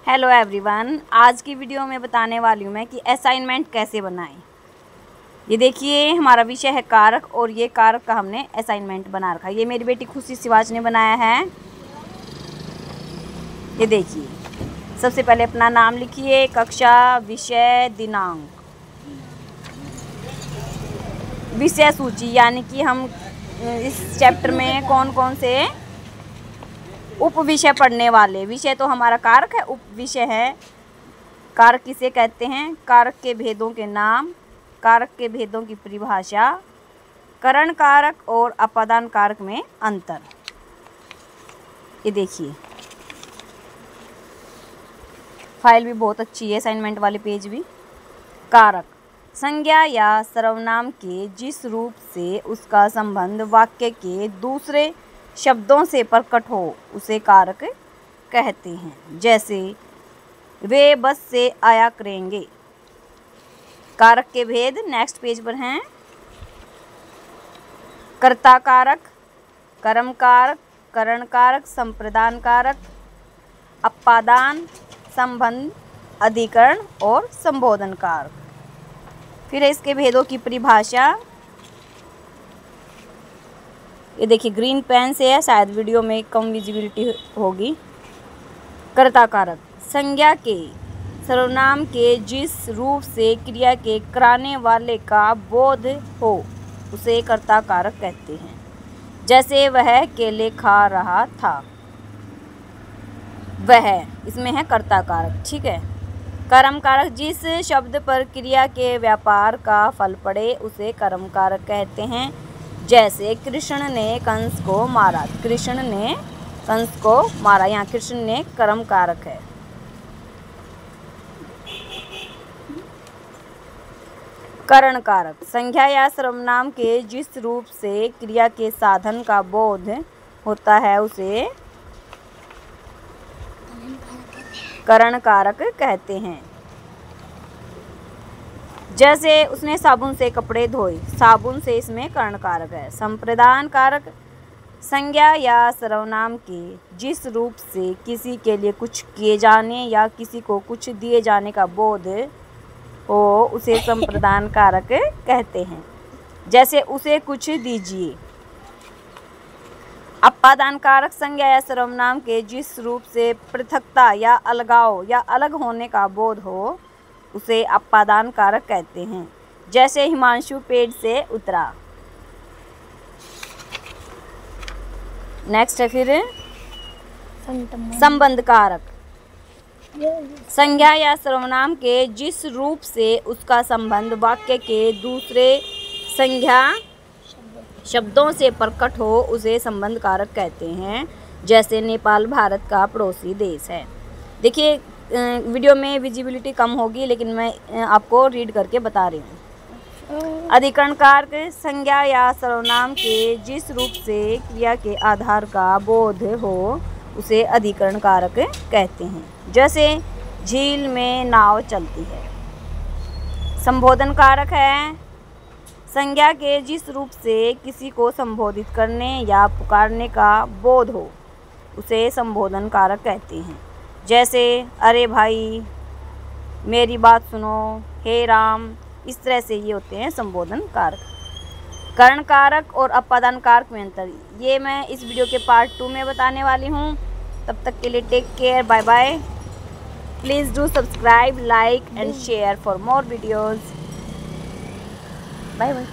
Hello everyone, आज की video में बताने वाली हूँ मैं कि असाइनमेंट कैसे बनाएं। ये देखिए, हमारा विषय है कारक और ये कारक का हमने असाइनमेंट बना रखा है। ये मेरी बेटी खुशी सिवाच ने बनाया है। ये देखिए, सबसे पहले अपना नाम लिखिए, कक्षा, विषय, दिनांक, विषय सूची, यानी कि हम इस चैप्टर में कौन कौन से उप विषय पढ़ने वाले। विषय तो हमारा कारक है, उप विषय है कारक किसे कहते हैं, कारक के भेदों के नाम, कारक के भेदों की परिभाषा, करण कारक और अपादान कारक में अंतर। ये देखिए, फाइल भी बहुत अच्छी है, असाइनमेंट वाले पेज भी। कारक संज्ञा या सर्वनाम के जिस रूप से उसका संबंध वाक्य के दूसरे शब्दों से प्रकट हो उसे कारक कहते हैं। जैसे वे बस से आया करेंगे। कारक के भेद नेक्स्ट पेज पर हैं। कर्ता कारक, कर्म कारक, करण कारक, संप्रदान कारक, अपादान, संबंध, अधिकरण और संबोधन कारक। फिर इसके भेदों की परिभाषा। ये देखिए, ग्रीन पेन से है, शायद वीडियो में कम विजिबिलिटी होगी। कर्ता कारक संज्ञा के सर्वनाम के जिस रूप से क्रिया के कराने वाले का बोध हो उसे कर्ता कारक कहते हैं। जैसे वह केले खा रहा था, वह इसमें है कर्ता कारक, ठीक है। कर्म कारक जिस शब्द पर क्रिया के व्यापार का फल पड़े उसे कर्म कारक कहते हैं। जैसे कृष्ण ने कंस को मारा, कृष्ण ने कंस को मारा, यहाँ कृष्ण ने कर्म कारक है। करण कारक संज्ञा या सर्वनाम के जिस रूप से क्रिया के साधन का बोध होता है उसे करण कारक कहते हैं। जैसे उसने साबुन से कपड़े धोए, साबुन से इसमें करण कारक है। संप्रदान कारक संज्ञा या सर्वनाम के जिस रूप से किसी के लिए कुछ किए जाने या किसी को कुछ दिए जाने का बोध हो उसे संप्रदान कारक कहते हैं। जैसे उसे कुछ दीजिए। अपादान कारक संज्ञा या सर्वनाम के जिस रूप से पृथकता या अलगाव या अलग होने का बोध हो उसे अपादान कारक कहते हैं। जैसे हिमांशु पेड़ से उतरा। नेक्स्ट है फिर संबंध कारक संज्ञा या सर्वनाम के जिस रूप से उसका संबंध वाक्य के दूसरे संज्ञा शब्दों से प्रकट हो उसे संबंध कारक कहते हैं। जैसे नेपाल भारत का पड़ोसी देश है। देखिए, वीडियो में विजिबिलिटी कम होगी लेकिन मैं आपको रीड करके बता रही हूँ। अधिकरण कारक संज्ञा या सर्वनाम के जिस रूप से क्रिया के आधार का बोध हो उसे अधिकरण कारक कहते हैं। जैसे झील में नाव चलती है। संबोधन कारक है संज्ञा के जिस रूप से किसी को संबोधित करने या पुकारने का बोध हो उसे संबोधन कारक कहते हैं। जैसे अरे भाई, मेरी बात सुनो, हे राम, इस तरह से ये होते हैं संबोधन कारक। करण कारक और अपादान कारक में अंतर ये मैं इस वीडियो के पार्ट 2 में बताने वाली हूँ। तब तक के लिए take care, bye bye. Please do subscribe, like and share for more videos. Bye bye.